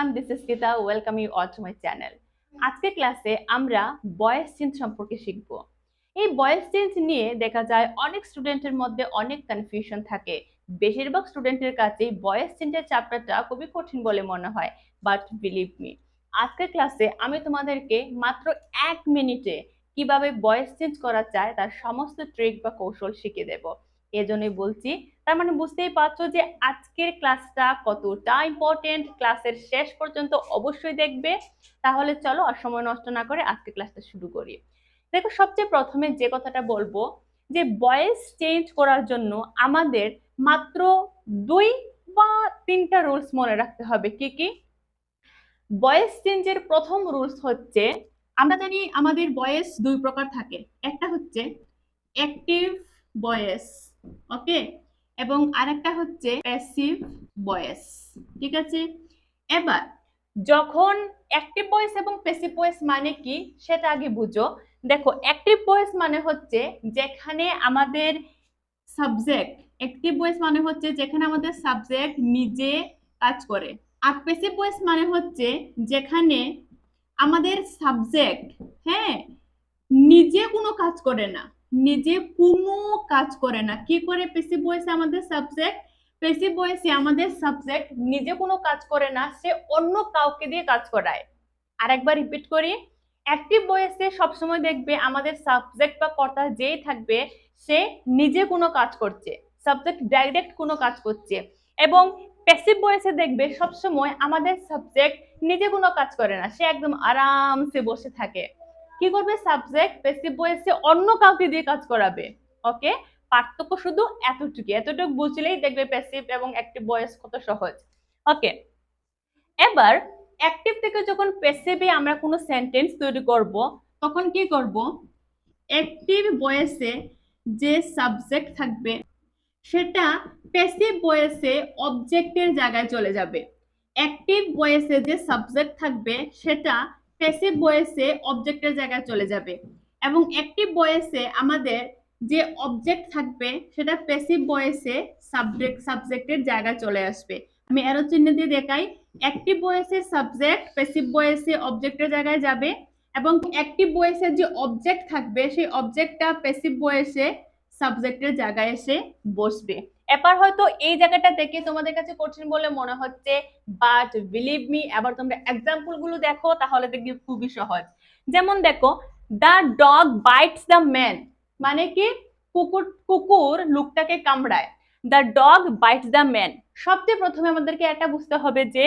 everyone, this is Kita. Welcome you all to my channel. আজকে ক্লাসে আমরা voice change সম্পর্কে শিখব। এই ভয়েস চেঞ্জ নিয়ে দেখা যায় অনেক স্টুডেন্টের মধ্যে অনেক কনফিউশন থাকে। বেশিরভাগ স্টুডেন্টের কাছে ভয়েস চেঞ্জের চ্যাপ্টারটা খুবই কঠিন বলে মনে হয়, বাট বিলিভ মি, আজকের ক্লাসে আমি তোমাদেরকে মাত্র 1 মিনিটে কিভাবে ভয়েস চেঞ্জ করা যায় তার সমস্ত ট্রিক বা কৌশল শিখিয়ে দেব। এজন্যই বলছি, তার মানে বুঝতেই পারছো যে আজকের ক্লাসটা কতটা ইম্পর্টেন্ট। ক্লাসের শেষ পর্যন্ত অবশ্যই দেখবে। তাহলে চলো আর সময় নষ্ট না করে আজকে ক্লাসটা শুরু করি। দেখো, সবচেয়ে প্রথমে যে কথাটা বলবো যে ভয়েস চেঞ্জ করার জন্য আমাদের মাত্র 2 বা 3টা রুলস মনে রাখতে হবে। কি কি? ভয়েস চেঞ্জের প্রথম রুলস হচ্ছে, আমরা জানি আমাদের ভয়েস 2 প্রকার থাকে। একটা হচ্ছে অ্যাক্টিভ ভয়েস, ওকে, এবং আরেকটা হচ্ছে প্যাসিভ ভয়েস। ঠিক আছে, এবার যখন অ্যাক্টিভ ভয়েস এবং প্যাসিভ ভয়েস মানে কি সেটা আগে বুঝো। দেখো, অ্যাক্টিভ ভয়েস মানে হচ্ছে যেখানে আমাদের সাবজেক্ট, অ্যাক্টিভ ভয়েস মানে হচ্ছে যেখানে আমাদের সাবজেক্ট নিজে কাজ করে। আর প্যাসিভ ভয়েস মানে হচ্ছে যেখানে আমাদের সাবজেক্ট, হ্যাঁ, নিজে কোনো কাজ করে না, নিজে কোনো কাজ করে না। কি করে প্যাসিভ ভয়েসে আমাদের সাবজেক্ট? প্যাসিভ ভয়েসে আমাদের সাবজেক্ট নিজে কোনো কাজ করে না, সে অন্য কাউকে দিয়ে কাজ করায়। আরেকবার রিপিট করি, অ্যাক্টিভ ভয়েসে সবসময় দেখবে আমাদের সাবজেক্ট বা কর্তা যেই থাকবে সে নিজে কোনো কাজ করছে, সাবজেক্ট ডাইরেক্ট কোনো কাজ করছে। এবং প্যাসিভ ভয়েসে দেখবে সবসময় আমাদের সাবজেক্ট নিজে কোনো কাজ করে না, সে একদম আরামসে বসে থাকে। কি করবে সাবজেক্ট? প্যাসিভ ভয়েসে অন্য কাউকে দিয়ে কাজ করাবে। ওকে, পার্থক্য শুধু এতটুকু বুঝলেই দেখবে প্যাসিভ এবং অ্যাক্টিভ ভয়েস কত সহজ। ওকে, এবার অ্যাক্টিভ থেকে যখন প্যাসিভে আমরা কোনো সেন্টেন্স তৈরি করব, তখন কি করব? অ্যাক্টিভ ভয়েসে যে সাবজেক্ট থাকবে সেটা প্যাসিভ ভয়েসে অবজেক্টের জায়গায় চলে যাবে। অ্যাক্টিভ ভয়েসে যে সাবজেক্ট থাকবে সেটা প্যাসিভ ভয়েসে অবজেক্টের জায়গায় চলে যাবে, এবং অ্যাক্টিভ ভয়েসে আমাদের যে অবজেক্ট থাকবে সেটা প্যাসিভ ভয়েসে সাবজেক্টের জায়গায় চলে আসবে। আমি অ্যারো চিহ্ন দিয়ে দেখাই, অ্যাক্টিভ ভয়েসে সাবজেক্ট প্যাসিভ ভয়েসে অবজেক্টের জায়গায় যাবে, এবং অ্যাক্টিভ ভয়েসে যে অবজেক্ট থাকবে সেই অবজেক্টটা প্যাসিভ ভয়েসে সাবজেক্টের জায়গায় এসে বসবে। এবার হয়তো এই জায়গাটা দেখে তোমাদের কাছে কঠিন বলে মনে হচ্ছে, বাট বিলিভ মি, এবার তোমরা এক্সাম্পল গুলো দেখো তাহলে দেখবে খুবই সহজ। যেমন দেখো, the dog bites the man, মানে কি? কুকুর লোকটাকে কামড়ায়। The dog bites the man, সবচেয়ে প্রথমে আমাদেরকে এটা বুঝতে হবে যে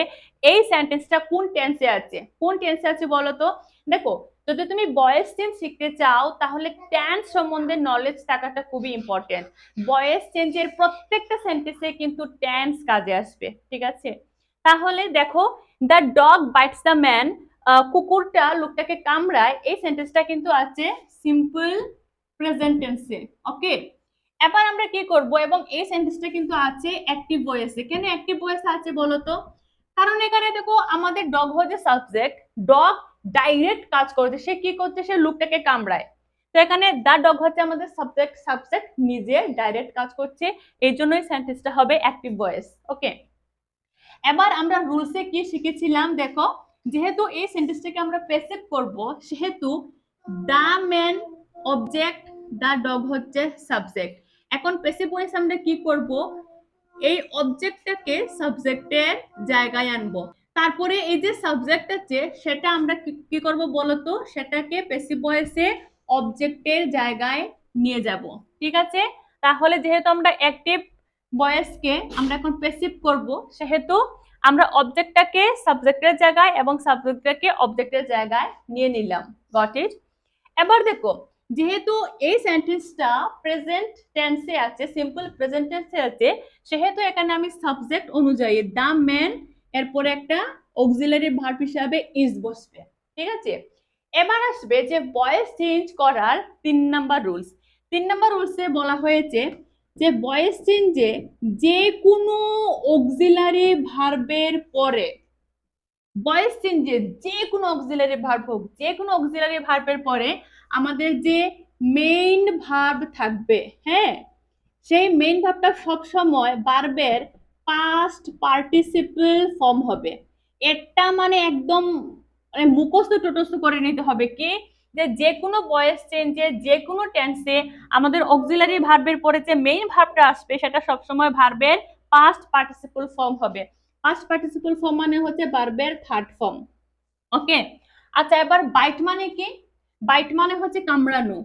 এই সেন্টেন্সটা কোন টেন্সে আছে। কোন টেন্সে আছে বলো তো? দেখো, যদি তুমি ভয়েস চেঞ্জ শিখতে চাও তাহলে টেন্স সম্বন্ধে নলেজ থাকাটা খুবই ইম্পর্টেন্ট। ভয়েস চেঞ্জের প্রত্যেকটা সেন্টেন্সে কিন্তু টেন্স কাজে আসবে। ঠিক আছে, তাহলে দেখো, the dog bites the man, কুকুরটা লোকটাকে কামড়ায়, এই সেন্টেন্সটা কিন্তু আছে সিম্পল প্রেজেন্ট টেন্সে। ওকে, এবার আমরা কি করব, এবং এই সেন্টেন্সটা কিন্তু আছে অ্যাক্টিভ ভয়েসে। কেন অ্যাক্টিভ ভয়েসে আছে বলো তো? কারণ এখানে দেখো আমাদের ডগ হচ্ছে সাবজেক্ট, ডগ ডাইরেক্ট কাজ করছে, সে কি করছে? সে লোকটাকে কামড়ায়। তো এখানে দা ডগ হচ্ছে আমাদের সাবজেক্ট, সাবজেক্ট নিজে ডাইরেক্ট কাজ করছে, এই জন্যই সেন্টেন্সটা হবে অ্যাক্টিভ ভয়েস। ওকে, এবার আমরা রুলসে কি শিখেছিলাম দেখো, যেহেতু এই সেন্টেন্সটাকে আমরা প্যাসিভ করব সেহেতু the man object, the dog হচ্ছে সাবজেক্ট। এখন প্যাসিভ ভয়েস আমরা কি করব? এই অবজেক্টটাকে সাবজেক্টের জায়গায় আনবো, তারপরে এই যে সাবজেক্ট আছে সেটা আমরা কি করব বলতো? সেটাকে প্যাসিভ ভয়েসে অবজেক্টের জায়গায় নিয়ে যাব। ঠিক আছে, তাহলে যেহেতু আমরা অ্যাক্টিভ ভয়েসকে আমরা এখন প্যাসিভ করব সেহেতু আমরা অবজেক্টটাকে সাবজেক্টের জায়গায় এবং সাবজেক্টটাকে অবজেক্টের জায়গায় নিয়ে নিলাম। Got it? এবার দেখো, যেহেতু এই সেন্টেন্সটা প্রেজেন্ট টেন্সে আছে, সিম্পল প্রেজেন্ট টেন্সে আছে, সেহেতু এখানে আমি সাবজেক্ট অনুযায়ী দা ম্যান এরপরে একটা অক্সিলারি ভার্ব হিসাবে ইজ বসবে। ঠিক আছে, এবার আসবে যে ভয়েস চেঞ্জ করার 3 নাম্বার রুলস। 3 নাম্বার রুলসে বলা হয়েছে যে ভয়েস চেঞ্জে যে কোনো অক্সিলারি ভার্বের পরে, ভয়েস চেঞ্জে যে কোনো অক্সিলারি ভার্ব হোক, যে কোনো অক্সিলারি ভার্বের পরে আমাদের যে মেইন ভার্ব থাকবে, হ্যাঁ, সেই মেইন ভার্বটা সব সময় ভার্বের পাস্ট পার্টিসিপল ফর্ম হবে। এটা মানে একদম মানে মুখস্থ টুটস্থ করে নিতে হবে কি, যে যে কোনো ভয়েস চেঞ্জে যে কোনো টেন্সে আমাদের অক্সিলারি ভার্বের পরে যে মেইন ভার্বটা আসবে সেটা সবসময় ভার্বের পাস্ট পার্টিসিপল ফর্ম হবে। পাস্ট পার্টিসিপল ফর্ম মানে হচ্ছে ভার্বের থার্ড ফর্ম। ওকে, আচ্ছা এবার বাইট মানে কি? বাইট মানে হচ্ছে কামড়ানো।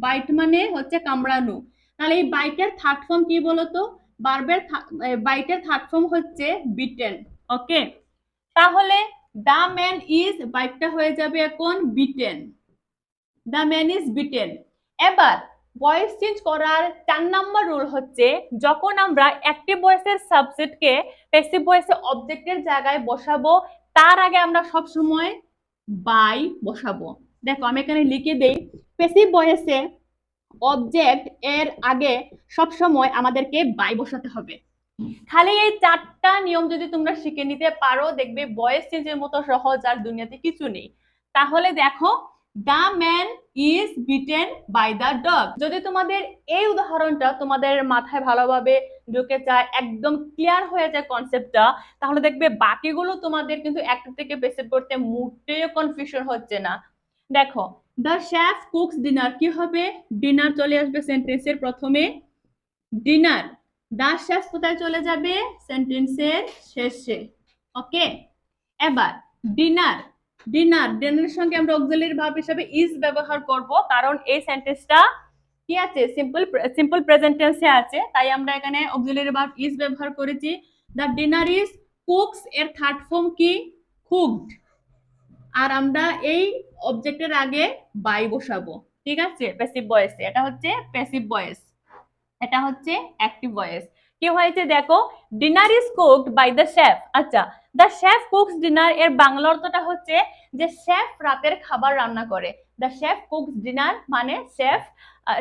বাইট মানে হচ্ছে কামড়ানো। তাহলে এই বাইটের থার্ড ফর্ম কি বলতো? ভার্বের বাইটের থার্ড ফর্ম হচ্ছে বিটেন। ওকে, তাহলে দা ম্যান ইজ বাইকটা হয়ে যাবে এখন bitten. The man is bitten. এবার ভয়েস চেঞ্জ করার 4 নম্বর রুল হচ্ছে যখন আমরা অ্যাক্টিভ ভয়েসের সাবজেক্টকে প্যাসিভ ভয়েসে অবজেক্টের জায়গায় বসাবো তার আগে আমরা সব সময় বাই বসাবো। দেখো আমি এখানে লিখে দেই, প্যাসিভ ভয়েসে অবজেক্ট এর আগে সব সময় আমাদেরকে বাই বসাতে হবে। খালি এই 4টা নিয়ম যদি তোমরা শিখে নিতে পারো দেখবে ভয়েস চেঞ্জের মতো সহজ আর দুনিয়াতে কিছু নেই। তাহলে দেখো, the man is bitten by the dog. যদি তোমাদের এই উদাহরণটা তোমাদের মাথায় ভালোভাবে ঢুকে যায়, একদম ক্লিয়ার হয়ে যায় কনসেপ্টটা, তাহলে দেখবে বাকিগুলো তোমাদের কিন্তু একটা থেকে বেসিক করতে মোটেও কনফিউশন হচ্ছে না। দেখো, দ্য শেফ কুকস ডিনার, কি হবে? ডিনার চলে আসবে সেন্টেন্সের প্রথমে, ডিনার। দা শেফ কোথায় চলে যাবে? সেন্টেন্সের শেষে। ওকে, এবার ডিনার। ডিনারের সঙ্গে আমরা অক্সিলারি ভার্ব হিসেবে ইজ ব্যবহার করব, কারণ এই সেন্টেন্সটা কি আছে? সিম্পল প্রেজেন্ট টেন্সে আছে, তাই আমরা এখানে অক্সিলারি ভার্ব ইজ ব্যবহার করেছি। দ্য ডিনার ইজ কুকস এর থার্ড ফর্ম কি? কুকড। আর আমরা এই অবজেক্টের আগে বাই বসাবো। ঠিক আছে, প্যাসিভ ভয়েসে এটা হচ্ছে প্যাসিভ ভয়েস, এটা হচ্ছে অ্যাক্টিভ ভয়েস। কি হয়েছে দেখো, dinner is cooked by the chef. আচ্ছা, দ্য শেফ কুকস ডিনার এর বাংলা অর্থটা হচ্ছে যে শেফ রাতের খাবার রান্না করে। দ্য শেফ কুকস ডিনার মানে শেফ,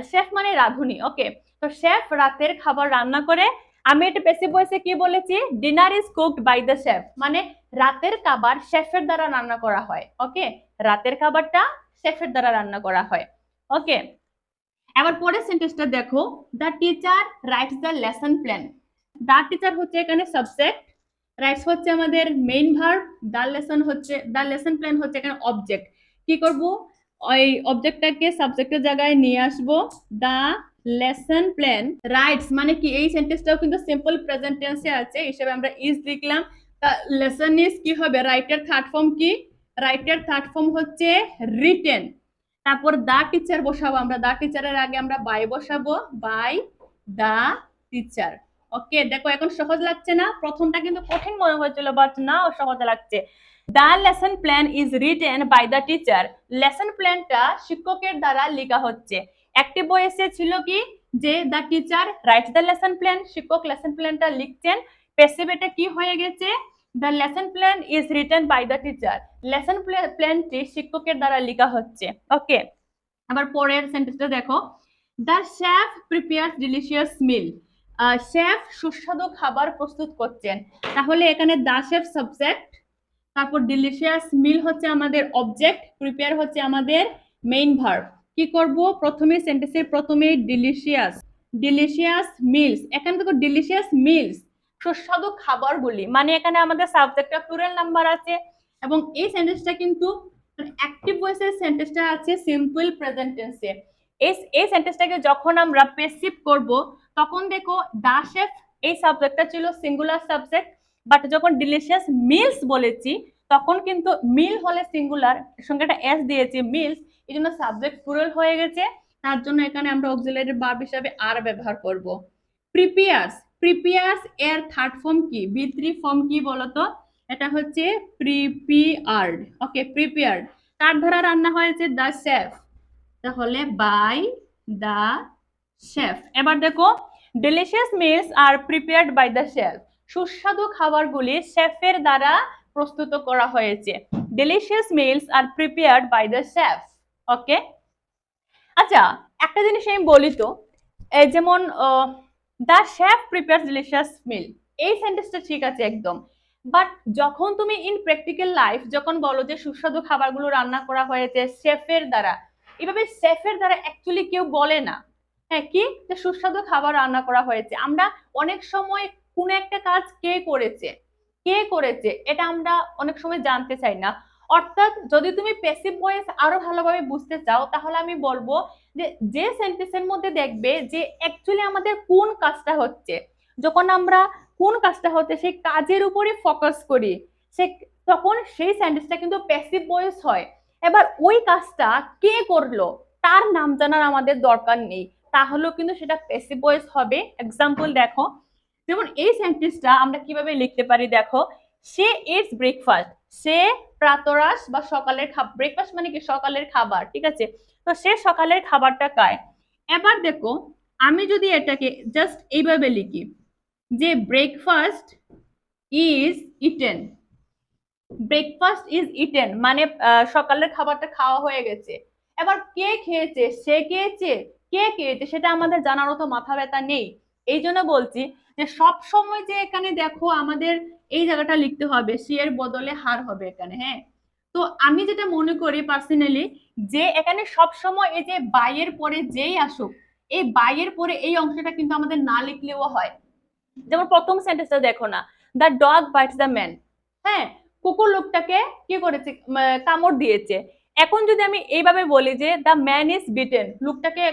শেফ মানে রাঁধুনি। ওকে, তো শেফ রাতের খাবার রান্না করে। আমি এটা প্যাসিভ ভয়েসে কি বলেছি? Dinner is cooked by the chef, মানে রাতের খাবার শেফের দ্বারা রান্না করা হয়। ওকে, রাতের খাবারটা শেফের দ্বারা রান্না করা হয়। ওকে, এবার পরের সেন্টেন্সটা দেখো, the teacher writes the lesson plan. The teacher হচ্ছে এখানে সাবজেক্ট, রাইটস হচ্ছে আমাদের main verb, the lesson plan হচ্ছে এখানে অবজেক্ট। কি করব? ওই অবজেক্টটাকে সাবজেক্টের জায়গায় নিয়ে আসবো। দ্য লেসন প্ল্যান রাইটস মানে কি? এই সেন্টেন্সটাও কিন্তু সিম্পল প্রেজেন্ট টেন্সে আছে, হিসেবে আমরা ইজ লিখলাম। তা লেসন ইজ কি হবে? রাইটের থার্ড ফর্ম কি? রাইটের থার্ড ফর্ম হচ্ছে রিটেন। তারপর দা টিচার বসাবো আমরা, দা টিচারের আগে আমরা বাই বসাবো, বাই দা টিচার। ওকে, দেখো এখন সহজ লাগছে না? প্রথমটা কিন্তু কঠিন মনে হয়েছিল, বাট না সহজ লাগছে। The lesson plan is written by the teacher. Lesson প্ল্যানটা শিক্ষকের দ্বারা লেখা হচ্ছে। অ্যাক্টিভ ভয়েসে ছিল কি, যে the teacher writes the lesson plan, শিক্ষক লেসন প্ল্যানটা লিখছেন। প্যাসিভ এটা কি হয়ে গেছে? The lesson plan is written by the teacher. Lesson প্ল্যানটি শিক্ষকের দ্বারা লেখা হচ্ছে। ওকে, আবার পরের সেন্টেন্সটা দেখো, the chef prepares delicious meal. শেফ সুস্বাদু খাবার প্রস্তুত করছেন। তাহলে এখানে দ্য শেফ সাবজেক্ট, তারপর ডিলিশিয়াস মিল হচ্ছে আমাদের অবজেক্ট, প্রিপেয়ার হচ্ছে আমাদের মেইন ভার্ব। কি করব? প্রথমে সেন্টেন্সের প্রথমে ডিলিশিয়াস মিলস। এখানে দেখো ডিলিশিয়াস মিলস, সুস্বাদু খাবারগুলি, মানে এখানে আমাদের সাবজেক্টটা প্লুরাল নাম্বার আছে, এবং এই সেন্টেন্সটা কিন্তু অ্যাক্টিভ ভয়েসের সেন্টেন্সটা আছে সিম্পল প্রেজেন্ট টেন্সে। এই সেন্টেন্সটাকে যখন আমরা প্যাসিভ করব তখন দেখো দা শেফ এই সাবজেক্টটা ছিল সিঙ্গুলার সাবজেক্ট, বাট যখন ডিলিশিয়াস মিলস বলেছি তখন কিন্তু মিল হলে সিঙ্গুলার, সঙ্গে একটা এস দিয়েছি মিলস, এই জন্য সাবজেক্ট প্লুরাল হয়ে গেছে। তার জন্য এখানে আমরা অক্সিলারি ভার্ব হিসেবে আর ব্যবহার করব। প্রিপেয়ার্স এর থার্ড ফর্ম কি? বি3 ফর্ম কি বলতো? এটা হচ্ছে প্রিপেয়ার্ড। ওকে, প্রিপেয়ার্ড কার দ্বারা রান্না হয়েছে? দা শেফ, তাহলে বাই দা শেফ। এবার দেখো, delicious meals are prepared by the chef. সুস্বাদু খাবারগুলি শেফের দ্বারা প্রস্তুত করা হয়েছে। Delicious meals are prepared by the chef. Okay, আচ্ছা একটা জিনিস আমি বলি তো, যেমন the chef prepares delicious meal, এই সেন্টেন্সটা ঠিক আছে একদম, বাট যখন তুমি ইন প্র্যাকটিক্যাল লাইফ যখন বলো যে সুস্বাদু খাবারগুলো রান্না করা হয়েছে শেফের দ্বারা, এভাবে শেফের দ্বারা অ্যাকচুয়ালি কেউ বলে না। হ্যাঁ, কি যে সুস্বাদু খাবার রান্না করা হয়েছে, আমরা অনেক সময় কোন একটা কাজ কে করেছে, কে করেছে এটা আমরা অনেক সময় জানতে চাই না। অর্থাৎ যদি তুমি প্যাসিভ ভয়েস আরো ভালোভাবে বুঝতে চাও তাহলে আমি বলবো যে যে সেন্টেন্সের মধ্যে দেখবে যে অ্যাকচুয়ালি আমাদের কোন কাজটা হচ্ছে, যখন আমরা কোন কাজটা হচ্ছে সেই কাজের উপরে ফোকাস করি, সে তখন সেই সেন্টেন্সটা কিন্তু প্যাসিভ ভয়েস হয়। এবার ওই কাজটা কে করলো তার নাম জানার আমাদের দরকার নেই, তাহলেও কিন্তু সেটা প্যাসিভ ভয়েস হবে। এক্সাম্পল দেখো, যেমন এই সেন্টেন্সটা আমরা কিভাবে লিখতে পারি দেখো, সে ইটস ব্রেকফাস্ট, সে প্রাতরাশ বা সকালের খাবার, ব্রেকফাস্ট মানে কি সকালের খাবার, ঠিক আছে, তো সে সকালের খাবারটা খায়। এবার দেখো আমি যদি এটাকে জাস্ট এইভাবে লিখি যে breakfast is eaten, breakfast is eaten মানে সকালের খাবারটা খাওয়া হয়ে গেছে। এবার কে খেয়েছে, সে খেয়েছে, কে খেয়েছে সেটা আমাদের জানার তো মাথা ব্যথা নেই। এই জন্য বলছি যে সব সময় যে এখানে দেখো আমাদের এই জায়গাটা লিখতে হবে, সি এর বদলে হার হবে এখানে, হ্যাঁ। তো আমি যেটা মনে করি পার্সোনালি যে এখানে সব সময় এই যে বাইয়ের পরে যেই আসুক, এই বাইয়ের পরে এই অংশটা কিন্তু আমাদের না লিখলেও হয়। যেমন প্রথম সেন্টেন্সটা দেখো না, the dog bites the man, হ্যাঁ, কুকুর লোকটাকে কি করেছে, কামড় দিয়েছে। এখন যদি আমি এইভাবে বলি যে দ্য ম্যান ইজ বিটেন, লোকটাকে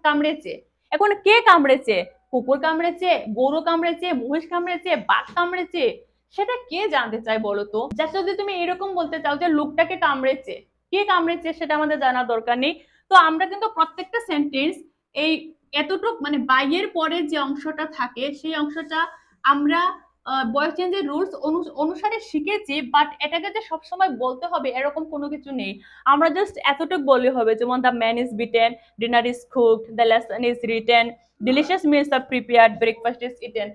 কামড়েছে, এখন কে কামড়েছে, কুকুর কামড়েছে, গরু কামড়েছে, মহিষ কামড়েছে, বাঘ কামড়েছে, সেটা কে জানতে চায় বলো তো। জাস্ট যদি তুমি এরকম বলতে চাও যে লোকটাকে কামড়েছে, কে কামড়েছে সেটা আমাদের জানার দরকার নেই। তো আমরা কিন্তু প্রত্যেকটা সেন্টেন্স এই এতটুক মানে বাইয়ের পরে যে অংশটা থাকে সেই অংশটা আমরা ভয়েস চেঞ্জের রুলস অনুসারে শিখেছি, বাট এটাকে যে সবসময় বলতে হবে এরকম কোনো কিছু নেই। আমরা জাস্ট এতটুকু বললে হবে, যেমন the man is bitten, dinner is cooked, the lesson is written, delicious meals are prepared, breakfast is eaten.